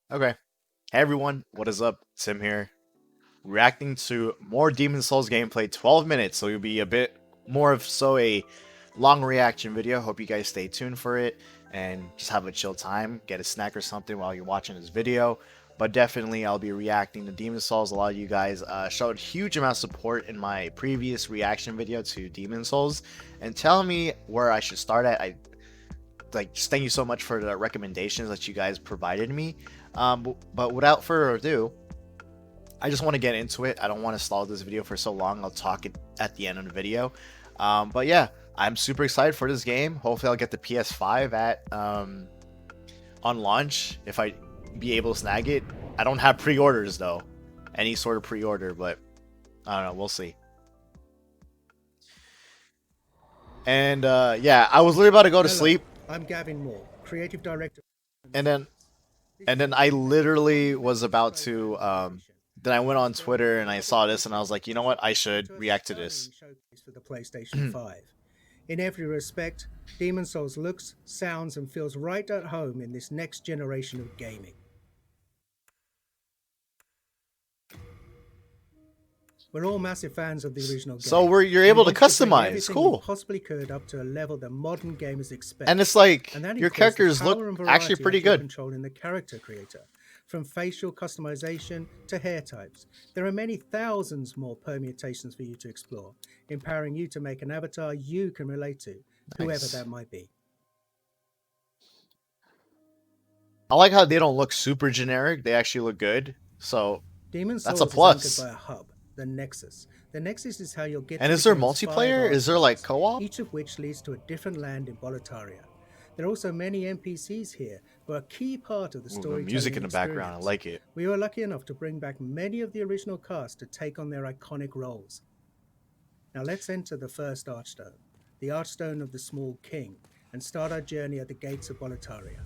Okay. Hey everyone, what is up? Tim here. Reacting to more Demon Souls gameplay, 12 minutes, so it'll be a bit more of a long reaction video. Hope you guys stay tuned for it and just have a chill time, get a snack or something while you're watching this video. But definitely I'll be reacting to Demon Souls. A lot of you guys showed huge amount of support in my previous reaction video to Demon Souls and telling me where I should start at. Just thank you so much for the recommendations that you guys provided me. But without further ado, I just want to get into it. I don't want to stall this video for so long. I'll talk it at the end of the video. But yeah, I'm super excited for this game. Hopefully I'll get the PS5 at on launch if I be able to snag it. I don't have pre-orders though. Any sort of pre-order, but I don't know, we'll see. And yeah, I was literally about to go to sleep. I'm Gavin Moore, creative director. And then I literally was about to then I went on Twitter and I saw this and I was like, you know what, I should react to this. For the PlayStation 5. In every respect, Demon Souls looks, sounds, and feels right at home in this next generation of gaming. We're all massive fans of the original game. So you're able to customize. Cool. Possibly could up to a level that modern gamers expect. And it's like your characters look actually pretty good. Controlling the character creator, from facial customization to hair types. There are many thousands more permutations for you to explore, empowering you to make an avatar you can relate to, whoever that might be. I like how they don't look super generic. They actually look good. So Demon Souls that's a plus. Is anchored by a hub, the Nexus. The Nexus is how you'll get. And is there multiplayer? Is there like co-op? Each of which leads to a different land in BOLETARIA. There are also many NPCs here who are a key part of the story. Music in the background, I like it. We were lucky enough to bring back many of the original cast to take on their iconic roles. Now let's enter the first Archstone, the Archstone of the Small King, and start our journey at the gates of BOLETARIA.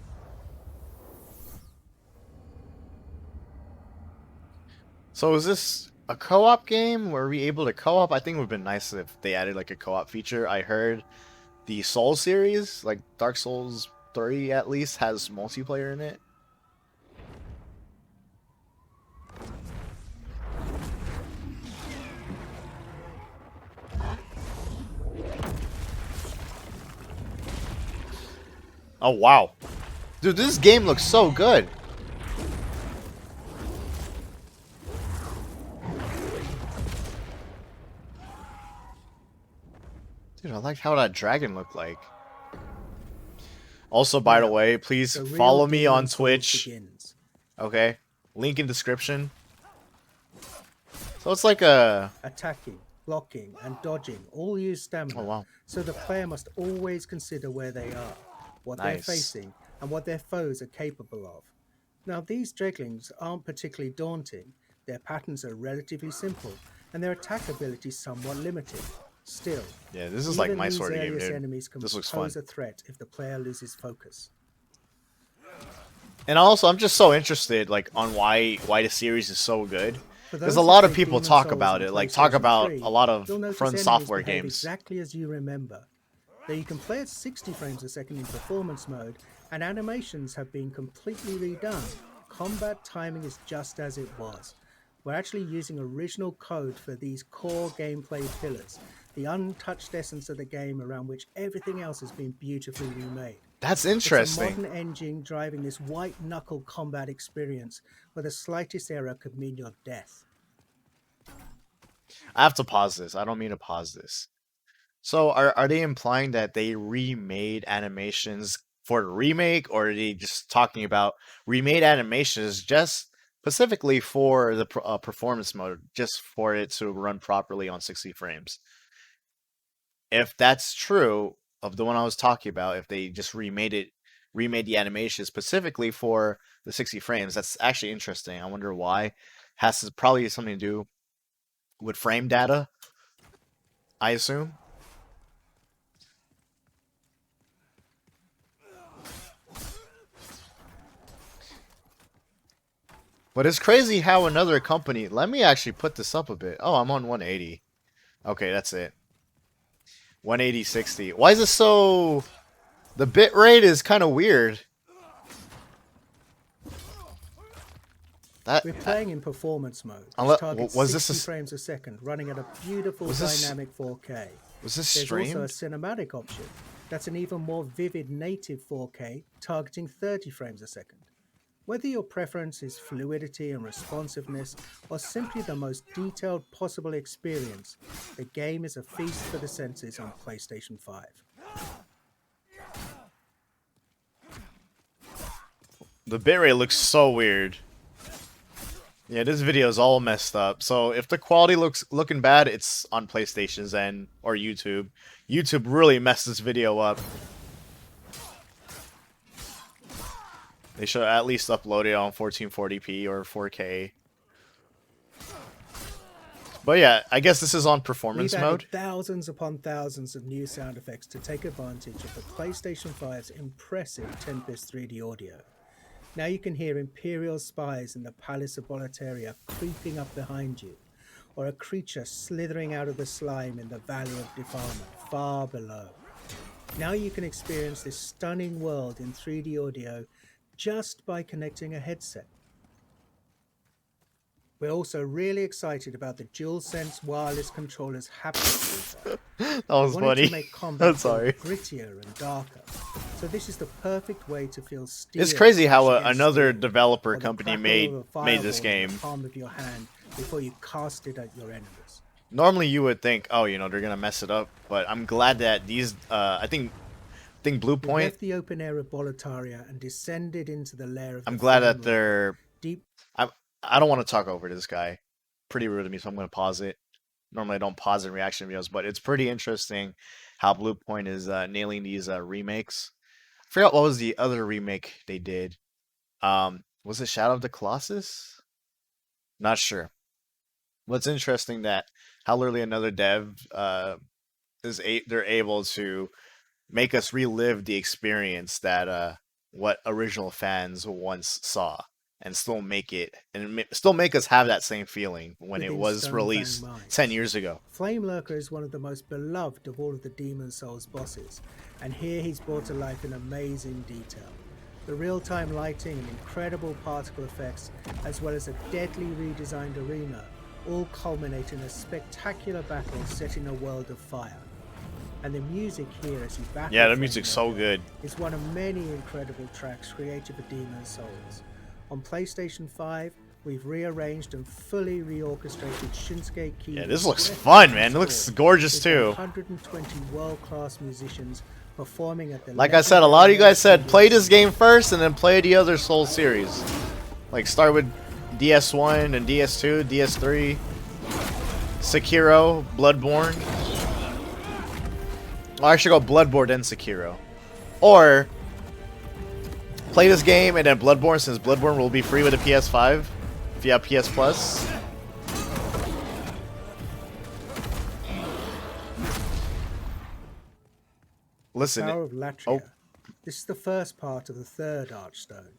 So is this a co-op game? Were we able to co-op? I think it would have been nice if they added like a co-op feature. I heard the Soul series, like Dark Souls 3 at least, has multiplayer in it. Oh wow. Dude, this game looks so good. Dude, I like how that dragon looked like. Also, by the way, please follow me on Twitch. Okay, link in description. So it's like a attacking, blocking, and dodging all use stamina. Oh wow. So the player must always consider where they are, what they're facing, and what their foes are capable of. Now, these dreglings aren't particularly daunting. Their patterns are relatively simple, and their attack ability somewhat limited. Still, yeah, this is like my sort of game, dude. Enemies can this looks fun. Pose a threat if the player loses focus. And also, I'm just so interested, like, on why the series is so good. Because a lot of people talk about it, like talk about a lot of From Software games. Exactly as you remember. Though you can play at 60 frames a second in performance mode, and animations have been completely redone, combat timing is just as it was. We're actually using original code for these core gameplay pillars, the untouched essence of the game around which everything else has been beautifully remade. That's interesting. It's a modern engine driving this white-knuckle combat experience where the slightest error could mean your death. I have to pause this. I don't mean to pause this. So are they implying that they remade animations for the remake, or are they just talking about remade animations just specifically for the performance mode, just for it to run properly on 60 frames? If that's true of the one I was talking about, if they just remade the animation specifically for the 60 frames, that's actually interesting. I wonder why. Has probably something to do with frame data, I assume. But it's crazy how another company... Let me actually put this up a bit. Oh, I'm on 180. Okay, that's it. 180, 60. Why is it so... The bit rate is kind of weird. That We're playing in performance mode, which unless, targets was 60 this frames a second, running at a beautiful was this dynamic 4K. was this There's also a streamed? cinematic option that's an even more vivid native 4K, targeting 30 frames a second. Whether your preference is fluidity and responsiveness, or simply the most detailed possible experience, the game is a feast for the senses on PlayStation 5. The bitrate looks so weird. Yeah, this video is all messed up. So if the quality looks looking bad, it's on PlayStation's end or YouTube. YouTube really messed this video up. They should at least upload it on 1440p or 4K. But yeah, I guess this is on performance We've mode. added thousands upon thousands of new sound effects to take advantage of the PlayStation 5's impressive 10-bit 3D audio. Now you can hear Imperial spies in the Palace of BOLETARIA creeping up behind you, or a creature slithering out of the slime in the Valley of Defilement far below. Now you can experience this stunning world in 3D audio just by connecting a headset. We're also really excited about the DualSense wireless controller's haptic feature. That was We wanted funny. to make combat I'm sorry. feel grittier and darker. So this is the perfect way to feel steel. It's crazy how push against another steel, developer or the company crackle made of a this fireball in game. the palm of your hand before you cast it at your enemies. Normally you would think, oh, you know, they're gonna mess it up, but I'm glad that these I think We Bluepoint. left the open air of Boletaria and descended into the lair of I'm the glad that Flame they're. deep. I don't want to talk over this guy. Pretty rude to me, so I'm gonna pause it. Normally I don't pause in reaction videos, but it's pretty interesting how Bluepoint is nailing these remakes. I forgot what was the other remake they did. Was it Shadow of the Colossus? Not sure. What's interesting that how literally another dev they're able to make us relive the experience that what original fans once saw and still make it and still make us have that same feeling when it Within was Stone released Fang Mines. 10 years ago. Flame Lurker is one of the most beloved of all of the Demon Souls bosses, and here he's brought to life in amazing detail. The real-time lighting and incredible particle effects, as well as a deadly redesigned arena, all culminate in a spectacular battle set in a world of fire. And the music here as you battle Yeah, the Flame music's so Lurker good. is one of many incredible tracks created for Demon Souls. On PlayStation 5, we've rearranged and fully reorchestrated Shinsuke Kida's Yeah, this looks breathtaking fun, man. It looks score gorgeous with too. 120 world-class musicians performing at the Like I said, a lot of you guys said legendary play this game first and then play the other Soul series. Like start with DS1 and DS2, DS3, Sekiro, Bloodborne. Well, I should go Bloodborne then Sekiro. Or play this game and then Bloodborne, since Bloodborne will be free with a PS5 if you have PS Plus. Listen. Tower of Latria. Oh. This is the first part of the third Archstone.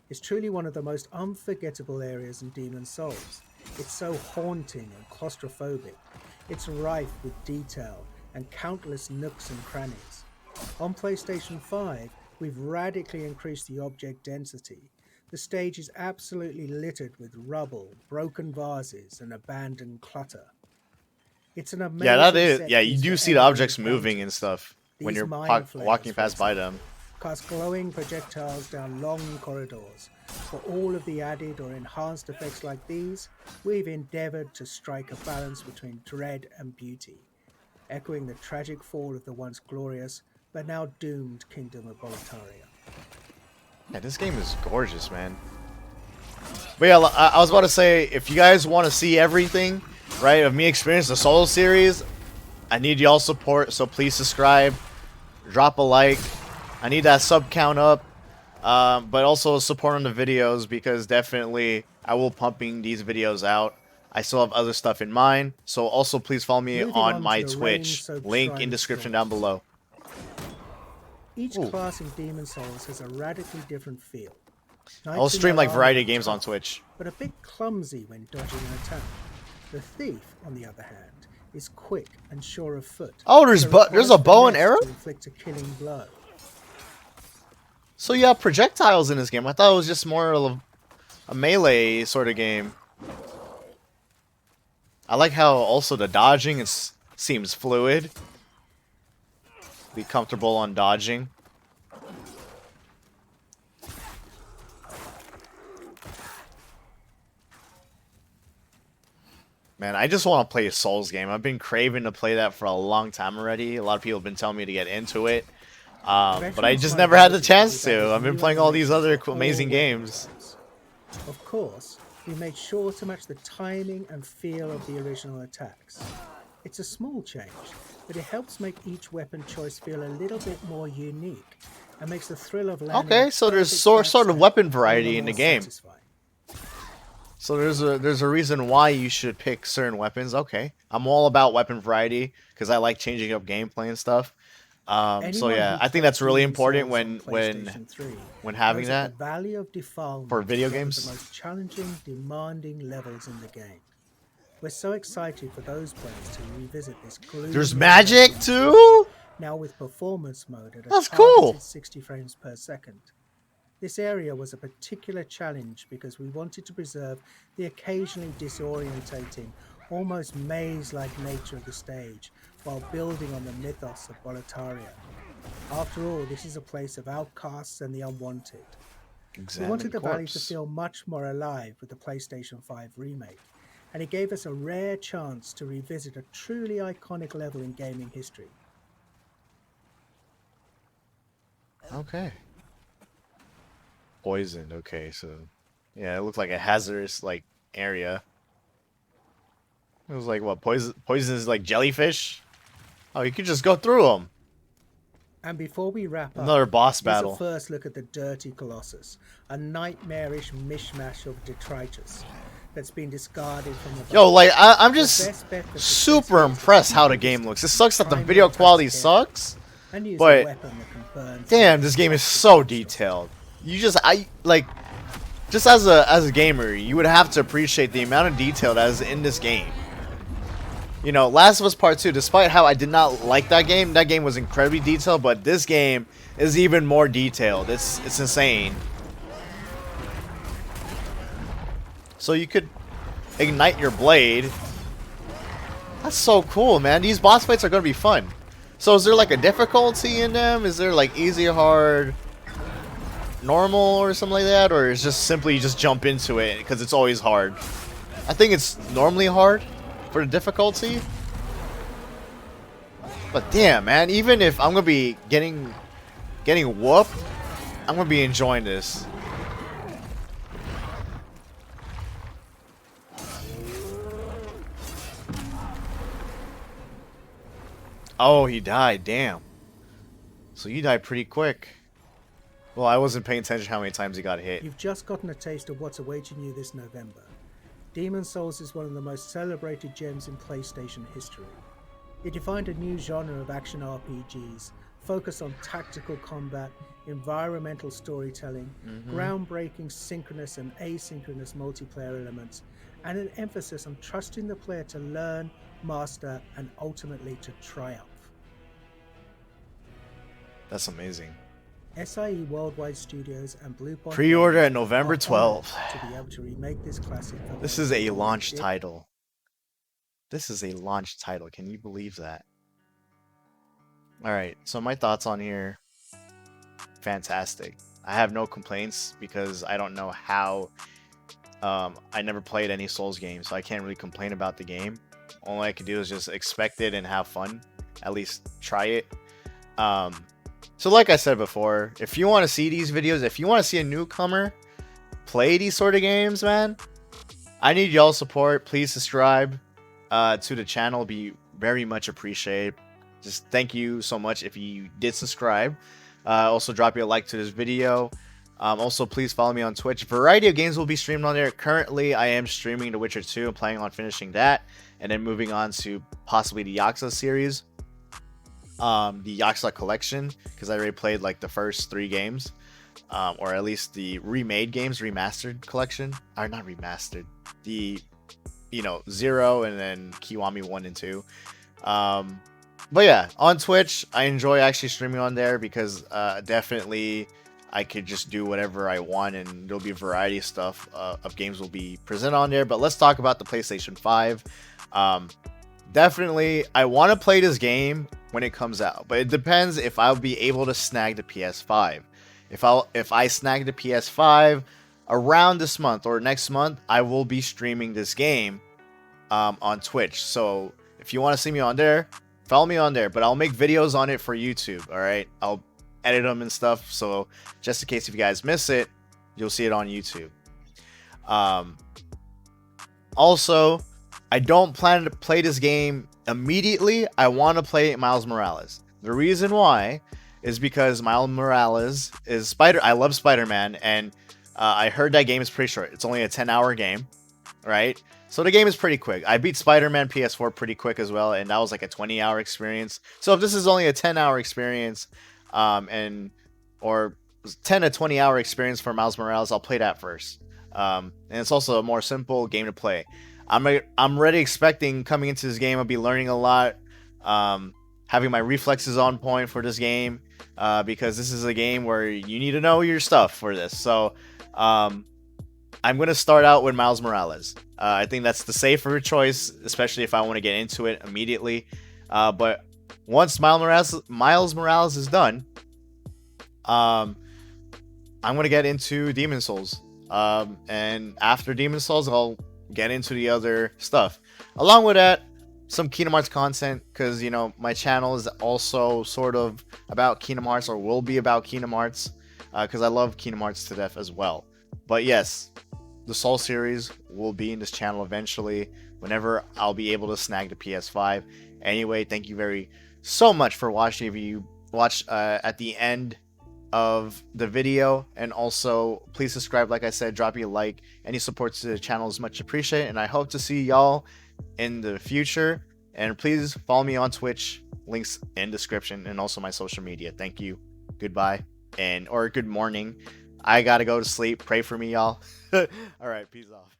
It's truly one of the most unforgettable areas in Demon Souls. It's so haunting and claustrophobic. It's rife with detail and countless nooks and crannies. On PlayStation 5, we've radically increased the object density. The stage is absolutely littered with rubble, broken vases, and abandoned clutter. It's an amazing Yeah, that is. set Yeah, you piece do for see the enemy objects moving encounters. and stuff when These you're mind flayers, walking for past by example, them. cast glowing projectiles down long corridors. For all of the added or enhanced effects like these, we've endeavoured to strike a balance between dread and beauty, echoing the tragic fall of the once glorious but now doomed kingdom of Boletaria. Yeah, this game is gorgeous, man. But yeah, I was about to say, if you guys want to see everything, right, of me experience the solo series, I need y'all support, so please subscribe, drop a like. I need that sub count up, but also support on the videos, because definitely I will pumping these videos out. I still have other stuff in mind, so also please follow me Moving on on my to the Twitch, rain-soaked link shrine in of description storms. down below. Each Ooh. class in Demon Souls has a radically different feel. I'll Knights in stream their like variety armor of games are on tough, Twitch. but a bit clumsy when dodging an attack. The thief, on the other hand, is quick and sure of foot. Oh, there's so there's a requires bow and finesse arrow? to inflict a killing blow. So you have projectiles in this game. I thought it was just more of a melee sort of game. I like how also the dodging seems fluid. Be comfortable on dodging. Man, I just want to play a Souls game. I've been craving to play that for a long time already. A lot of people have been telling me to get into it. But I just never had the chance to. I've been playing all these other amazing games. Of course, we made sure to match the timing and feel of the original attacks. It's a small change, but it helps make each weapon choice feel a little bit more unique and makes the thrill of landing. Okay, so there's sort of weapon variety in the game. Satisfying. So there's a reason why you should pick certain weapons. Okay, I'm all about weapon variety because I like changing up gameplay and stuff. So yeah, I think that's really important when having that the Valley of Defilement for video is one of games. the most challenging, demanding levels in the game. We're so excited for those players to revisit this. There's magic too. Now with performance mode at a That's cool. 60 frames per second. This area was a particular challenge because we wanted to preserve the occasionally disorientating, almost maze-like nature of the stage while building on the mythos of BOLETARIA. After all, this is a place of outcasts and the unwanted. We wanted the valley to feel much more alive with the PlayStation 5 remake, and it gave us a rare chance to revisit a truly iconic level in gaming history. Okay. Poisoned. Okay, so yeah, it looked like a hazardous area. It was like what poison is like jellyfish. Oh, you could just go through them. And before we wrap up, Another boss battle. Here's a first look at the Dirty Colossus, a nightmarish mishmash of detritus that's been discarded from the. Yo, like I'm just super impressed how the game looks. It sucks that the video quality sucks, but damn, this game is so detailed. You just just as a gamer, you would have to appreciate the amount of detail that is in this game. You know, Last of Us Part 2, despite how I did not like that game was incredibly detailed, but this game is even more detailed. It's insane. So you could ignite your blade. That's so cool, man. These boss fights are going to be fun. So is there like a difficulty in them? Is there like easy, hard, normal or something like that, or is just simply you just jump into it because it's always hard? I think it's normally hard for the difficulty, but damn, man, even if I'm gonna be getting whooped, I'm gonna be enjoying this. Oh, he died. Damn. So you died pretty quick. Well, I wasn't paying attention how many times he got hit. You've just gotten a taste of what's awaiting you this November. Demon's Souls is one of the most celebrated gems in PlayStation history. It defined a new genre of action RPGs, focused on tactical combat, environmental storytelling, groundbreaking synchronous and asynchronous multiplayer elements, and an emphasis on trusting the player to learn, master, and ultimately to triumph. That's amazing. SIE Worldwide Studios and Bluepoint Pre-order at November 12th. To be able to remake this classic. This is a launch title. This is a launch title. Can you believe that? Alright, so my thoughts on here. Fantastic. I have no complaints because I don't know how. I never played any Souls games, so I can't really complain about the game. All I can do is just expect it and have fun. At least try it. So like I said before, if you want to see these videos, if you want to see a newcomer play these sort of games, man, I need y'all's support. Please subscribe to the channel. Be very much appreciated. Just thank you so much if you did subscribe. Also drop you a like to this video. Also please follow me on Twitch. Variety of games will be streamed on there. Currently I am streaming The Witcher 2. I'm planning on finishing that and then moving on to possibly the Yakuza series. The Yakuza collection, because I already played like the first 3 games, or at least the remade games, remastered collection, or not remastered, the 0 and then Kiwami 1 and 2. But yeah, on Twitch I enjoy actually streaming on there because definitely I could just do whatever I want, and there'll be a variety of stuff of games will be presented on there. But let's talk about the PlayStation 5. Definitely, I want to play this game when it comes out, but it depends if I'll be able to snag the PS5. If I snag the PS5 around this month or next month, I will be streaming this game on Twitch. So if you want to see me on there, follow me on there. But I'll make videos on it for YouTube. All right, I'll edit them and stuff. So just in case if you guys miss it, you'll see it on YouTube. Also, I don't plan to play this game immediately. I want to play Miles Morales. The reason why is because Miles Morales is I love Spider-Man, and I heard that game is pretty short. It's only a 10-hour game, right? So the game is pretty quick. I beat Spider-Man PS4 pretty quick as well, and that was like a 20-hour experience. So if this is only a 10-hour experience, or 10 to 20-hour experience for Miles Morales, I'll play that first. And it's also a more simple game to play. I'm already expecting coming into this game I'll be learning a lot, having my reflexes on point for this game, because this is a game where you need to know your stuff for this. So I'm going to start out with Miles Morales. I think that's the safer choice, especially if I want to get into it immediately. But once Miles Morales is done, I'm going to get into Demon Souls. And after Demon Souls, I'll get into the other stuff. Along with that, some Kingdom Hearts content, because, you know, my channel is also sort of about Kingdom Hearts, or will be about Kingdom Hearts, because I love Kingdom Hearts to death as well. But yes, the Soul series will be in this channel eventually, whenever I'll be able to snag the PS5. Anyway, thank you so much for watching. If you watched at the end of the video, and also please subscribe, like I said, drop you a like. Any support to the channel is much appreciated, and I hope to see y'all in the future. And please follow me on Twitch, links in description, and also my social media. Thank you, goodbye, or good morning. I gotta go to sleep. Pray for me, y'all. All right, peace off.